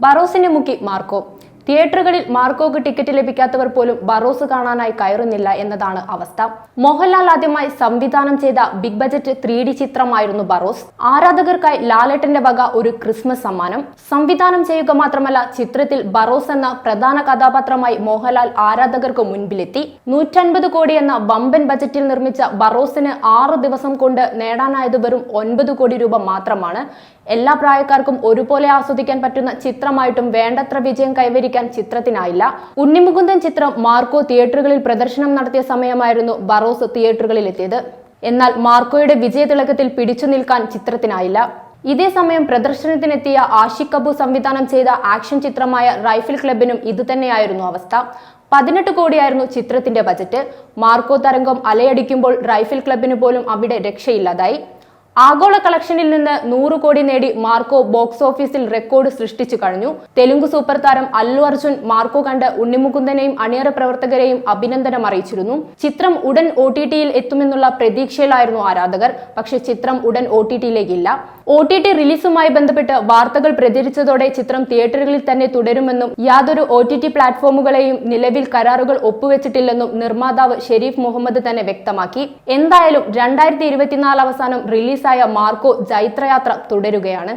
ബറോസിനെ മുക്കി മാർക്കോ. തിയേറ്ററുകളിൽ മാർക്കോക്ക് ടിക്കറ്റ് ലഭിക്കാത്തവർ പോലും ബറോസ് കാണാനായി കയറുന്നില്ല എന്നതാണ് അവസ്ഥ. മോഹൻലാൽ ആദ്യമായി സംവിധാനം ചെയ്ത ബിഗ് ബജറ്റ് 3D ചിത്രമായിരുന്നു ബറോസ്. ആരാധകർക്കായി ലാലേട്ടന്റെ വക ഒരു ക്രിസ്മസ് സമ്മാനം. സംവിധാനം ചെയ്യുക മാത്രമല്ല, ചിത്രത്തിൽ ബറോസ് എന്ന പ്രധാന കഥാപാത്രമായി മോഹൻലാൽ ആരാധകർക്ക് മുൻപിലെത്തി. 150 കോടി എന്ന വമ്പൻ ബജറ്റിൽ നിർമ്മിച്ച ബറോസിന് 6 ദിവസം കൊണ്ട് നേടാനായത് വെറും 9 കോടി രൂപ മാത്രമാണ്. എല്ലാ പ്രായക്കാർക്കും ഒരുപോലെ ആസ്വദിക്കാൻ പറ്റുന്ന ചിത്രമായിട്ടും വേണ്ടത്ര വിജയം കൈവരിക്കാൻ ചിത്രത്തിനായില്ല. ഉണ്ണിമുകുന്ദൻ ചിത്രം മാർക്കോ തിയേറ്ററുകളിൽ പ്രദർശനം നടത്തിയ സമയമായിരുന്നു ബറോസ് തിയേറ്ററുകളിൽ എത്തിയത്. എന്നാൽ മാർക്കോയുടെ വിജയതിളക്കത്തിൽ പിടിച്ചു നിൽക്കാൻ ചിത്രത്തിനായില്ല. ഇതേ സമയം പ്രദർശനത്തിനെത്തിയ ആഷിഖ് കപൂർ സംവിധാനം ചെയ്ത ആക്ഷൻ ചിത്രമായ റൈഫിൾ ക്ലബിനും ഇതുതന്നെയായിരുന്നു അവസ്ഥ. 18 കോടിയായിരുന്നു ചിത്രത്തിന്റെ ബജറ്റ്. മാർക്കോ തരംഗം അലയടിക്കുമ്പോൾ റൈഫിൾ ക്ലബിന് പോലും അവിടെ രക്ഷയില്ലാതായി. ആഗോള കളക്ഷനിൽ നിന്ന് 100 കോടി നേടി മാർക്കോ ബോക്സ് ഓഫീസിൽ റെക്കോർഡ് സൃഷ്ടിച്ചു കഴിഞ്ഞു. തെലുങ്ക് സൂപ്പർ താരം അല്ലു അർജുൻ മാർക്കോ കണ്ട് ഉണ്ണിമുകുന്ദനെയും അണിയറ പ്രവർത്തകരെയും അഭിനന്ദനം അറിയിച്ചിരുന്നു. ചിത്രം ഉടൻ OTT-യിൽ എത്തുമെന്നുള്ള പ്രതീക്ഷയിലായിരുന്നു ആരാധകർ. പക്ഷെ ചിത്രം ഉടൻ OTT-യിലേക്കില്ല. OTT റിലീസുമായി ബന്ധപ്പെട്ട് വാർത്തകൾ പ്രചരിച്ചതോടെ ചിത്രം തിയേറ്ററുകളിൽ തന്നെ തുടരുമെന്നും യാതൊരു OTT പ്ലാറ്റ്ഫോമുകളെയും നിലവിൽ കരാറുകൾ ഒപ്പുവെച്ചിട്ടില്ലെന്നും നിർമ്മാതാവ് ഷെരീഫ് മുഹമ്മദ് തന്നെ വ്യക്തമാക്കി. എന്തായാലും 2024 അവസാനം റിലീസായ മാർക്കോ ജൈത്രയാത്ര തുടരുകയാണ്.